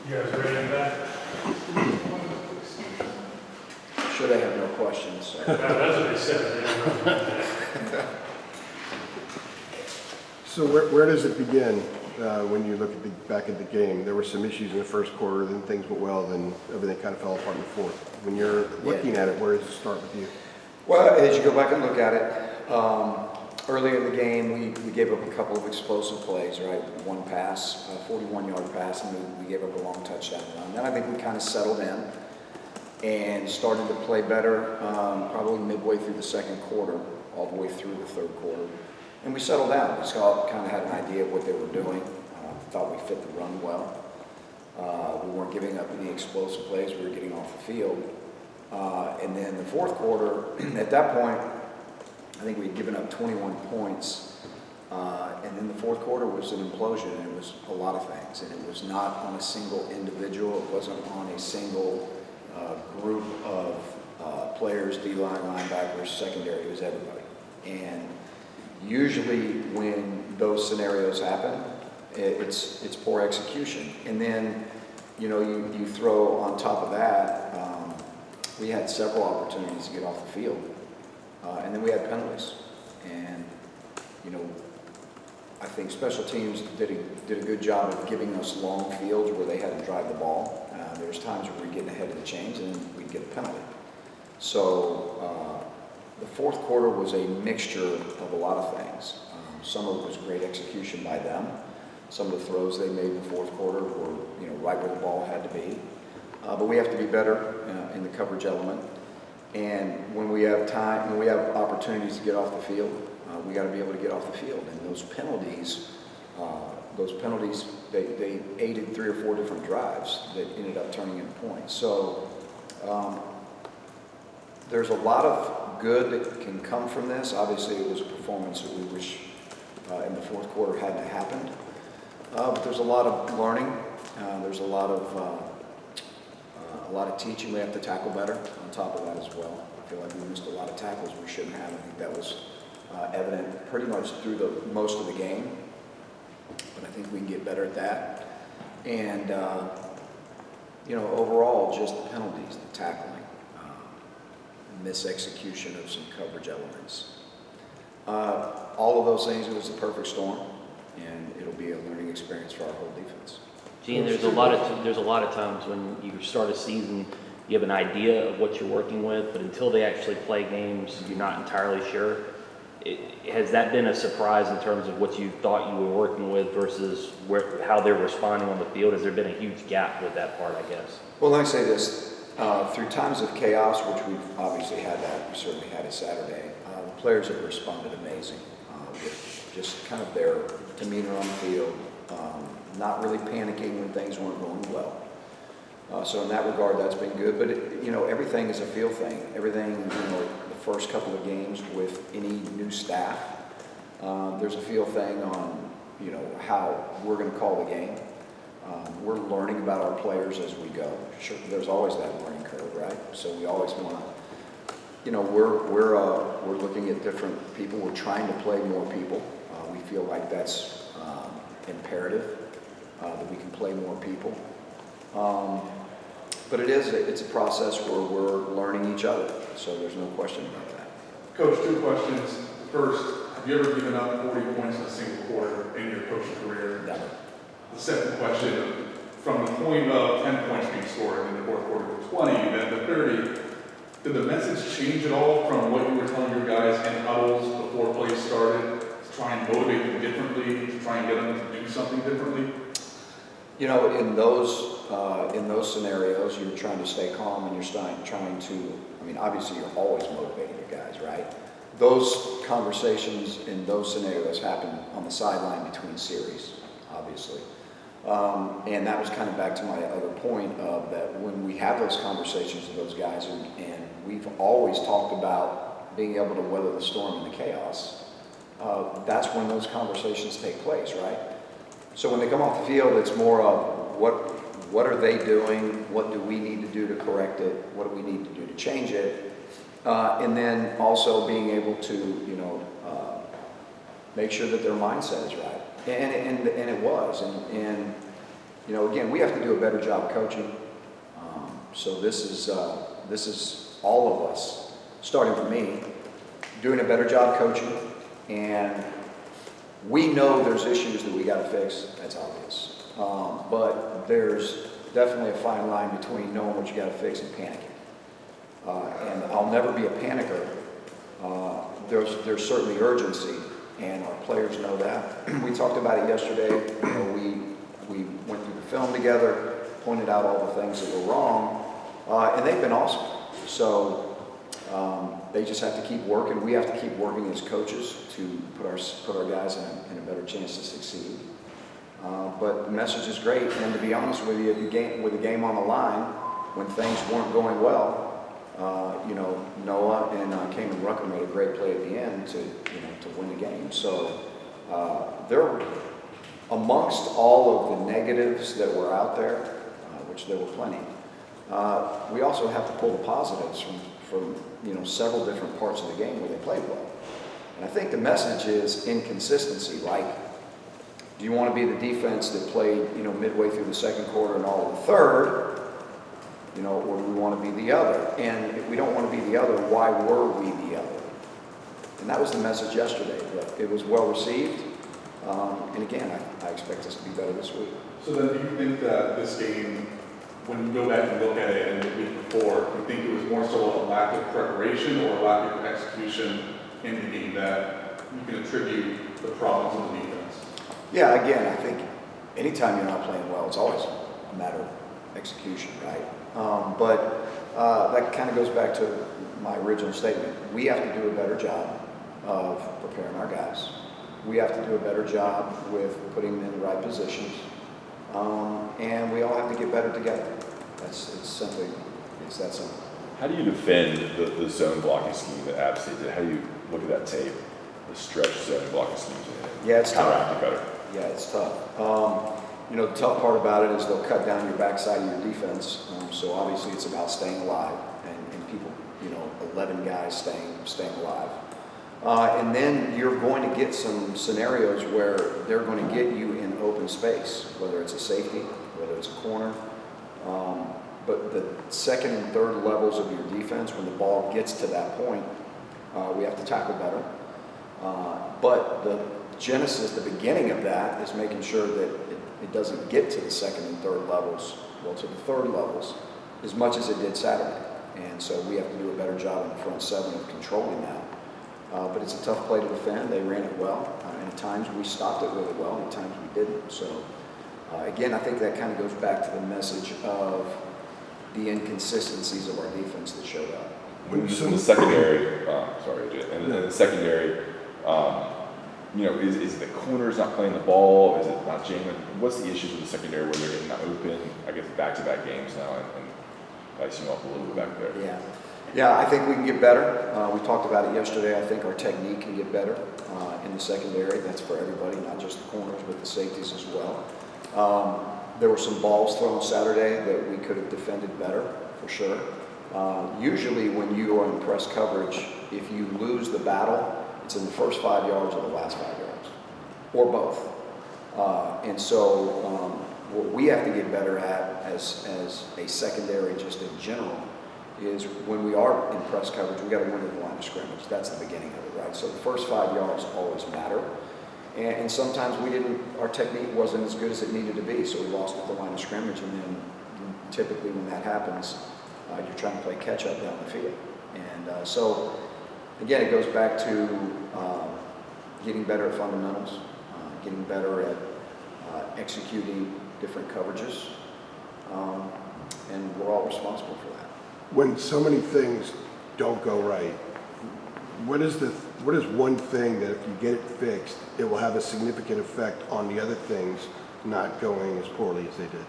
You guys ready to that? Should I have no questions? So. That's what they said. So where does it begin when you look at back at the game? There were some issues in the first quarter, then things went well, then everything kind of fell apart in the fourth. When you're looking at it, where does it start with you? Well, as you go back and look at it, early in the game, we gave up a couple of explosive plays, right? One pass, a 41-yard pass, and we gave up a long touchdown run. Then I think we kind of settled in and started to play better probably midway through the second quarter, all the way through the third quarter. And we settled down. We kind of had an idea of what they were doing. Thought we fit the run well. We weren't giving up any explosive plays. We were getting off the field. And then the fourth quarter, at that point, I think we had given up 21 points. And then the fourth quarter was an implosion, and it was a lot of things. And it was not on a single individual. It wasn't on a single group of players, D-line, linebackers, secondary. It was everybody. And usually when those scenarios happen, it's poor execution. And then, you throw on top of that, we had several opportunities to get off the field. And then we had penalties. And, I think special teams did a good job of giving us long fields where they had to drive the ball. There was times where we'd get ahead of the chains and we'd get a penalty. So the fourth quarter was a mixture of a lot of things. Some of it was great execution by them. Some of the throws they made in the fourth quarter were, right where the ball had to be. But we have to be better in the coverage element. And when we have time, when we have opportunities to get off the field, we got to be able to get off the field. And those penalties, they aided 3 or 4 different drives that ended up turning into points. So there's a lot of good that can come from this. Obviously, it was a performance that we wish in the fourth quarter hadn't happened. But there's a lot of learning. There's a lot of teaching. We have to tackle better on top of that as well. I feel like we missed a lot of tackles we shouldn't have. I think that was evident pretty much through most of the game. But I think we can get better at that. And, overall, just the penalties, the tackling, misexecution of some coverage elements. All of those things, it was the perfect storm, and it'll be a learning experience for our whole defense. Gene, there's a lot of times when you start a season, you have an idea of what you're working with, but until they actually play games, you're not entirely sure. Has that been a surprise in terms of what you thought you were working with versus how they're responding on the field? Has there been a huge gap with that part, I guess? Well, let me say this. Through times of chaos, which we've obviously had that, we certainly had it Saturday, the players have responded amazing with just kind of their demeanor on the field, not really panicking when things weren't going well. So in that regard, that's been good. But, everything is a feel thing. Everything, the first couple of games with any new staff, there's a feel thing on, how we're going to call the game. We're learning about our players as we go. Sure, there's always that learning curve, right? So we always want to, we're looking at different people. We're trying to play more people. We feel like that's imperative, that we can play more people. But it's a process where we're learning each other. So there's no question about that. Coach, 2 questions. First, have you ever given up 40 points in a single quarter in your coaching career? Never. The second question, from the point of 10 points being scored in the fourth quarter to 20, then to 30, did the message change at all from what you were telling your guys in huddles before plays started to try and motivate them differently, to try and get them to do something differently? In those scenarios, you're trying to stay calm and you're trying to, obviously you're always motivating your guys, right? Those conversations in those scenarios happen on the sideline between series, obviously. And that was kind of back to my other point of that when we have those conversations with those guys, and we've always talked about being able to weather the storm and the chaos, that's when those conversations take place, right? So when they come off the field, it's more of what are they doing? What do we need to do to correct it? What do we need to do to change it? And then also being able to, make sure that their mindset is right. And it was. And again, we have to do a better job coaching. So this is all of us, starting with me, doing a better job coaching. And we know there's issues that we got to fix. That's obvious. But there's definitely a fine line between knowing what you got to fix and panicking. And I'll never be a panicker. There's certainly urgency, and our players know that. We talked about it yesterday. We went through the film together, pointed out all the things that were wrong, and they've been awesome. So they just have to keep working. We have to keep working as coaches to put our guys in a better chance to succeed. But the message is great, and to be honest with you, with the game on the line, when things weren't going well, Noah and Kamen Rucker made a great play at the end to win the game. So they're amongst all of the negatives that were out there, which there were plenty. We also have to pull the positives from several different parts of the game where they played well. And I think the message is inconsistency. Like, do you want to be the defense that played midway through the second quarter and all of the third? Or do we want to be the other? And if we don't want to be the other, why were we the other? And that was the message yesterday. But it was well received. And again, I expect us to be better this week. So then do you think that this game, when you go back and look at it and the week before, do you think it was more so a lack of preparation or a lack of execution in the game that you can attribute the problems in the defense? Yeah, again, I think anytime you're not playing well, it's always a matter of execution, right? But that kind of goes back to my original statement. We have to do a better job of preparing our guys. We have to do a better job with putting them in the right positions. And we all have to get better together. It's that simple. How do you defend the zone blocking scheme that App State did? How do you look at that tape, the stretch zone blocking scheme? Yeah, it's tough. Counteract it better. Yeah, it's tough. The tough part about it is they'll cut down your backside of your defense. So obviously it's about staying alive and people, 11 guys staying alive. And then you're going to get some scenarios where they're going to get you in open space, whether it's a safety, whether it's a corner. But the second and third levels of your defense, when the ball gets to that point, we have to tackle better. But the genesis, the beginning of that, is making sure that it doesn't get to the second and third levels, to the third levels, as much as it did Saturday. And so we have to do a better job in the front seven of controlling that. But it's a tough play to defend. They ran it well. And at times we stopped it really well, and at times we didn't. So again, I think that kind of goes back to the message of the inconsistencies of our defense that showed up. In the secondary, sorry, AJ, and in the secondary, is the corners not playing the ball? Is it not jamming? What's the issues with the secondary where they're getting open? I guess back-to-back games now and dicing off a little bit back there. Yeah, I think we can get better. We talked about it yesterday. I think our technique can get better in the secondary. That's for everybody, not just the corners, but the safeties as well. There were some balls thrown Saturday that we could have defended better, for sure. Usually when you are in press coverage, if you lose the battle, it's in the first 5 yards or the last 5 yards, or both. And so what we have to get better at as a secondary, just in general, is when we are in press coverage, we got to win at the line of scrimmage. That's the beginning of it, right? So the first 5 yards always matter. And sometimes our technique wasn't as good as it needed to be, so we lost at the line of scrimmage. And then typically when that happens, you're trying to play catch up down the field. And so again, it goes back to getting better at fundamentals, getting better at executing different coverages, and we're all responsible for that. When so many things don't go right, what is one thing that if you get it fixed, it will have a significant effect on the other things not going as poorly as they did?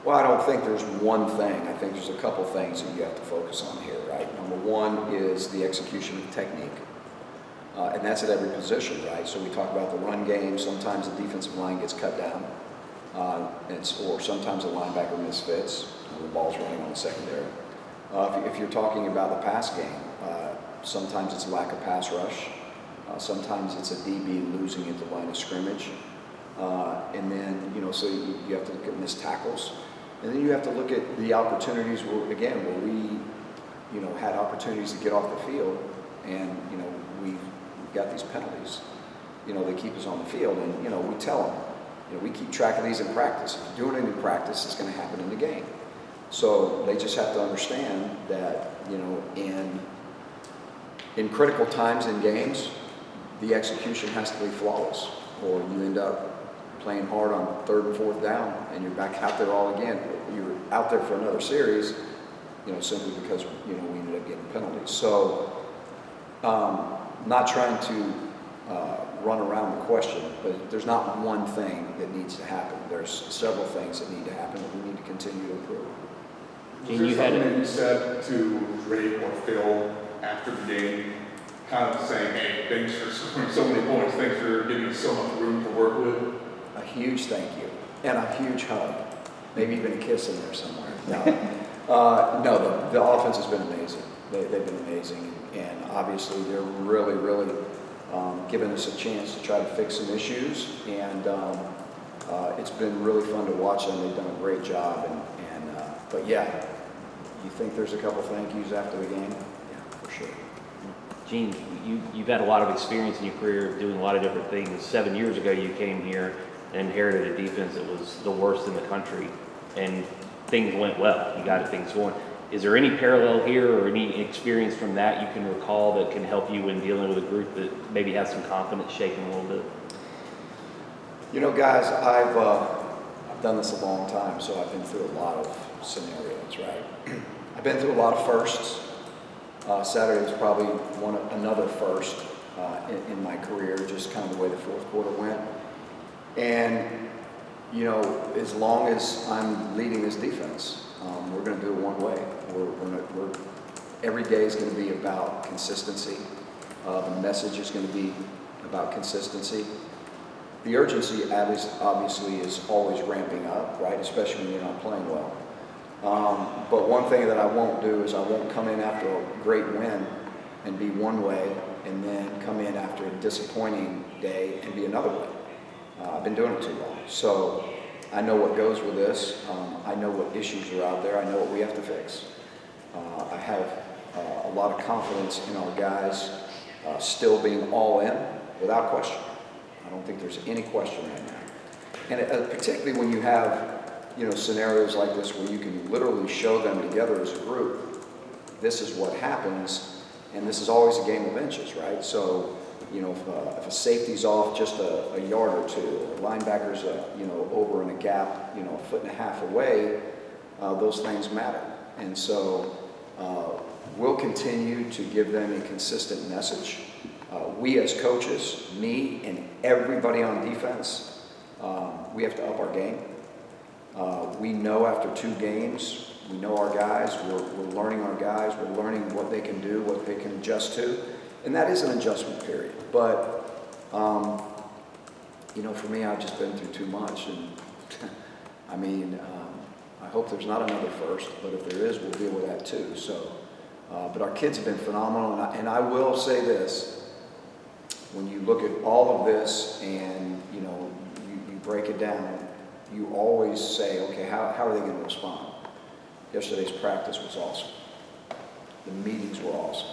Well, I don't think there's one thing. I think there's a couple things that you have to focus on here, right? Number one is the execution of technique. And that's at every position, right? So we talk about the run game. Sometimes the defensive line gets cut down. Or sometimes the linebacker misfits. The ball's running on the secondary. If you're talking about the pass game, sometimes it's lack of pass rush. Sometimes it's a DB losing at the line of scrimmage. And then, obviously you have to look at missed tackles. And then you have to look at the opportunities where, again, where we, had opportunities to get off the field and, we've got these penalties, they keep us on the field and, we tell them, we keep track of these in practice. If you're doing it in practice, it's going to happen in the game. So they just have to understand that, in critical times in games, the execution has to be flawless, or you end up playing hard on 3rd and 4th down, and you're back out there all again. You're out there for another series, simply because, we ended up getting penalties. So, not trying to run around the question, but there's not one thing that needs to happen. There's several things that need to happen that we need to continue to improve. Was there something that you said to Drake or Phil after the game, kind of saying, hey, thanks for scoring so many points, thanks for giving us so much room to work with? A huge thank you and a huge hug, maybe even a kiss in there somewhere. No, the offense has been amazing. They've been amazing, and obviously they're really, really giving us a chance to try to fix some issues, and it's been really fun to watch them. They've done a great job, but yeah, you think there's a couple thank yous after the game? Yeah, for sure. Gene, you've had a lot of experience in your career doing a lot of different things. 7 years ago, you came here and inherited a defense that was the worst in the country, and things went well. You got things going. Is there any parallel here or any experience from that you can recall that can help you in dealing with a group that maybe has some confidence shaking a little bit? Guys, I've done this a long time, so I've been through a lot of scenarios, right? I've been through a lot of firsts. Saturday was probably another first in my career, just kind of the way the 4th quarter went. And, as long as I'm leading this defense, we're going to do it one way. Every day is going to be about consistency. The message is going to be about consistency. The urgency obviously is always ramping up, right? Especially when you're not playing well. But one thing that I won't do is I won't come in after a great win and be one way, and then come in after a disappointing day and be another way. I've been doing it too long. So I know what goes with this. I know what issues are out there. I know what we have to fix. I have a lot of confidence in our guys still being all in without question. I don't think there's any question right now. And particularly when you have scenarios like this where you can literally show them together as a group, this is what happens, and this is always a game of inches, right? So, if a safety's off just a yard or two, or linebacker's over in a gap, a foot and a half away, those things matter. And so we'll continue to give them a consistent message. We as coaches, me and everybody on defense, we have to up our game. We know after 2 games, we know our guys, we're learning our guys, we're learning what they can do, what they can adjust to, and that is an adjustment period. But, for me, I've just been through too much, and I hope there's not another first, but if there is, we'll deal with that too. So, but our kids have been phenomenal, and I will say this, when you look at all of this and, you break it down, you always say, okay, how are they going to respond? Yesterday's practice was awesome. The meetings were awesome.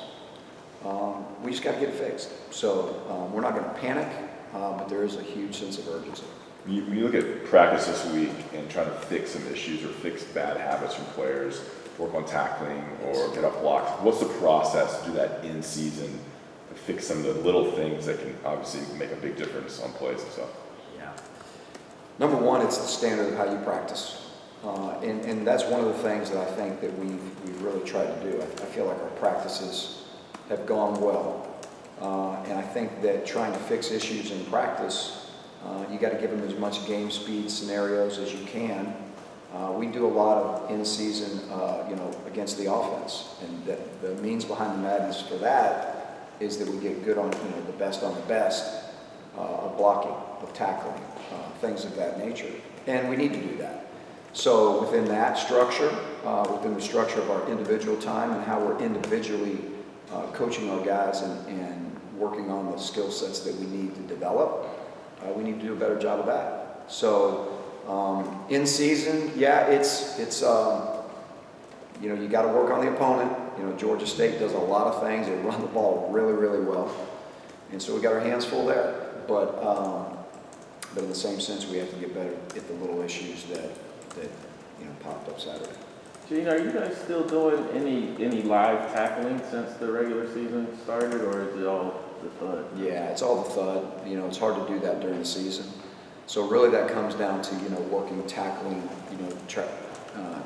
We just got to get it fixed. So we're not going to panic, but there is a huge sense of urgency. When you look at practice this week and trying to fix some issues or fix bad habits from players, work on tackling or get up blocks, what's the process to do that in season to fix some of the little things that can obviously make a big difference on plays and stuff? Yeah. Number one, it's the standard of how you practice. And that's one of the things that I think that we've really tried to do. I feel like our practices have gone well. And I think that trying to fix issues in practice, you got to give them as much game speed scenarios as you can. We do a lot of in-season, against the offense. And the means behind the madness for that is that we get good on, the best on the best of blocking, of tackling, things of that nature. And we need to do that. So within that structure, within the structure of our individual time and how we're individually coaching our guys and working on the skill sets that we need to develop, we need to do a better job of that. So In season, yeah, it's you know, you got to work on the opponent. You know, Georgia State does a lot of things. They run the ball really, really well, and so we got our hands full there. But in the same sense, we have to get better at the little issues that you know popped up Saturday. Gene, are you guys still doing any live tackling since the regular season started, or is it all the thud? Yeah, it's all the thud. You know, it's hard to do that during the season. So really, that comes down to, you know, working tackling, you know,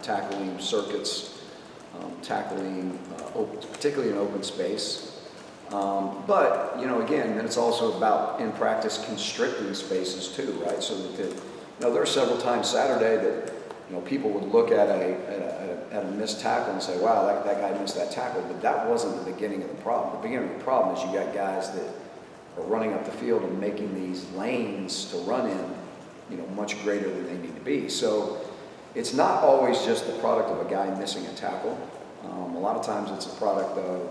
tackling circuits, tackling particularly in open space. But you know, again, then it's also about in practice constricting spaces too, right? So that you know, there are several times Saturday that you know people would look at a missed tackle and say, "Wow, that guy missed that tackle." But that wasn't the beginning of the problem. The beginning of the problem is you got guys that are running up the field and making these lanes to run in, you know, much greater than they need to be. So it's not always just the product of a guy missing a tackle. A lot of times it's a product of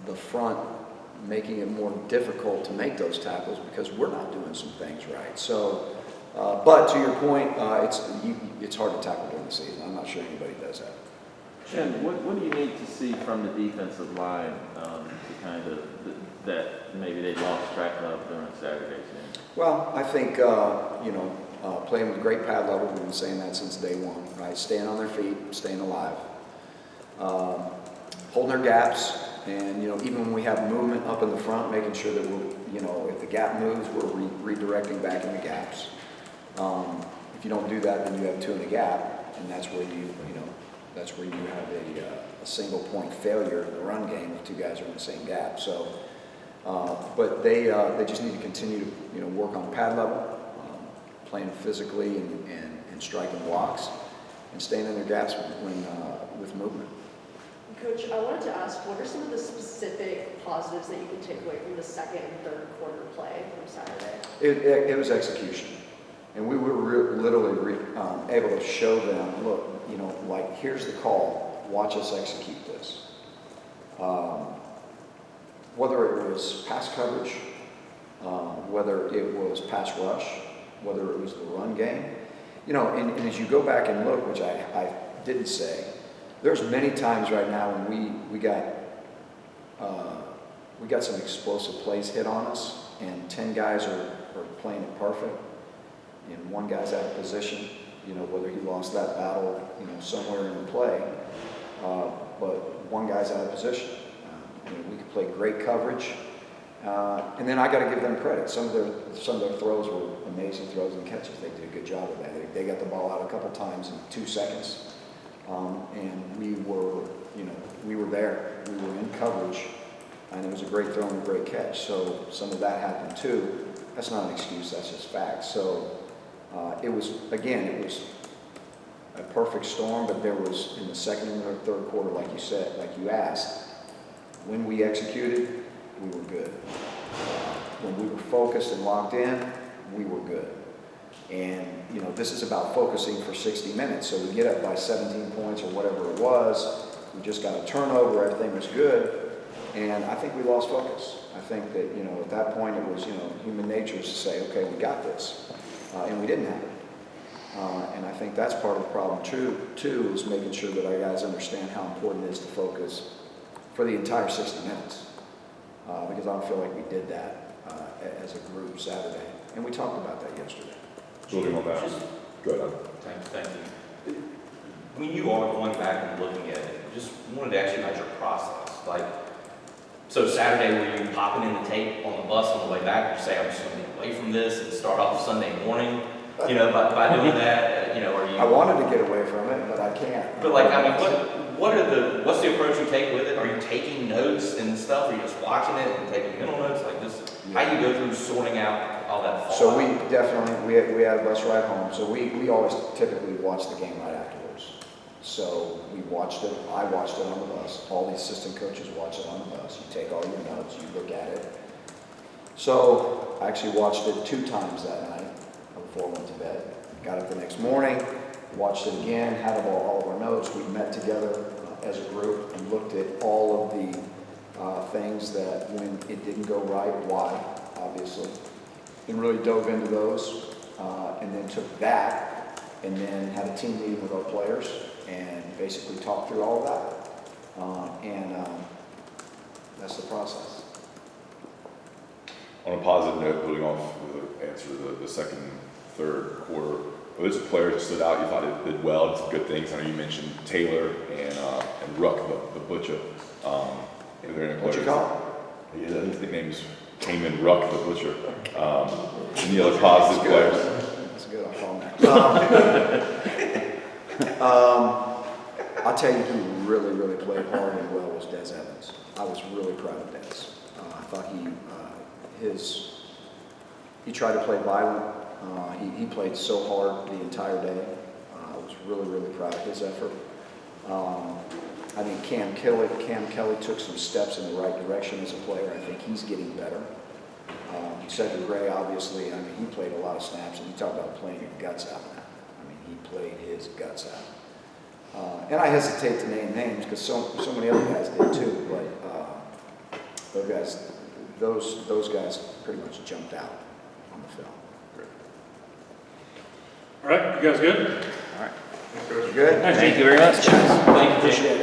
the front making it more difficult to make those tackles because we're not doing some things right. So, but to your point, it's hard to tackle during the season. I'm not sure anybody does that. And what do you need to see from the defensive line to kind of that maybe they lost track of during Saturday's game? Well, I think you know, playing with great pad level. We've been saying that since day one, right? Staying on their feet, staying alive, holding their gaps, and you know, even when we have movement up in the front, making sure that we're, you know, if the gap moves, we're redirecting back in the gaps. If you don't do that, then you have two in the gap, and that's where you know. That's where you have a single point failure in the run game if two guys are in the same gap. So, but they just need to continue to, you know, work on pad level, playing physically and striking blocks, and staying in their gaps with movement. Coach, I wanted to ask, what are some of the specific positives that you can take away from the second and third quarter play from Saturday? It was execution. And we were literally able to show them, look, you know, like, here's the call. Watch us execute this. Whether it was pass coverage, whether it was pass rush, whether it was the run game. You know, and as you go back and look, which I didn't say, there's many times right now when we got some explosive plays hit on us, and 10 guys are playing it perfect. And one guy's out of position, you know, whether he lost that battle, you know, somewhere in the play, but one guy's out of position. You know, we could play great coverage, and then I got to give them credit. Some of their throws were amazing throws and catches. They did a good job of that. They got the ball out a couple times in 2 seconds, and we were there. We were in coverage, and it was a great throw and a great catch. So some of that happened too. That's not an excuse. That's just fact. So. It was a perfect storm, but there was, in the second and the third quarter, like you said, like you asked, when we executed, we were good. When we were focused and locked in, we were good. And, you know, this is about focusing for 60 minutes. So we get up by 17 points or whatever it was. We just got a turnover. Everything was good. And I think we lost focus. I think that, you know, at that point it was, you know, human nature is to say, okay, we got this. And we didn't have it. And I think that's part of the problem too, is making sure that our guys understand how important it is to focus for the entire 60 minutes. Because I don't feel like we did that as a group Saturday. And we talked about that yesterday. Building on that. Go ahead. Thank you. When you are going back and looking at it, just wanted to ask you about your process. Like, so Saturday, were you popping in the tape on the bus on the way back, or say, I'm just going to get away from this and start off Sunday morning, you know, by doing that, you know, are you... I wanted to get away from it, but I can't. But like, I mean, what's the approach you take with it? Are you taking notes and stuff? Are you just watching it and taking mental notes? Like this, how do you go through sorting out all that thought? So we definitely, we had a bus ride home, so we always typically watch the game right afterwards. So we watched it, I watched it on the bus, all the assistant coaches watch it on the bus. You take all your notes, you look at it. So I actually watched it 2 times that night before I went to bed. Got up the next morning, watched it again, had all of our notes. We met together as a group and looked at all of the things that when it didn't go right, why, obviously, and really dove into those. and then took that and then had a team meeting with our players and basically talked through all of that. That's the process. On a positive note, building off the answer to the second, third quarter, were there some players that stood out you thought did well, did some good things? I know you mentioned Taylor and Ruck, the butcher. Are there any What you players? call Yeah, his nickname's Cayman Ruck, the butcher. Any other positive players? That's good, I'll call him that. I'll tell you who really played hard and well was Des Evans. I was really proud of Des. I thought he tried to play violent. He played so hard the entire day. I was really proud of his effort. I think Cam Kelly took some steps in the right direction as a player. I think he's getting better. Cedric Gray, obviously, I mean, he played a lot of snaps, and you talk about playing your guts out now. I mean, he played his guts out. And I hesitate to name names because so many other guys did too, but those guys pretty much jumped out on the film. All right, you guys good? Good? Thank you very much. Thank you, Jay. Appreciate it.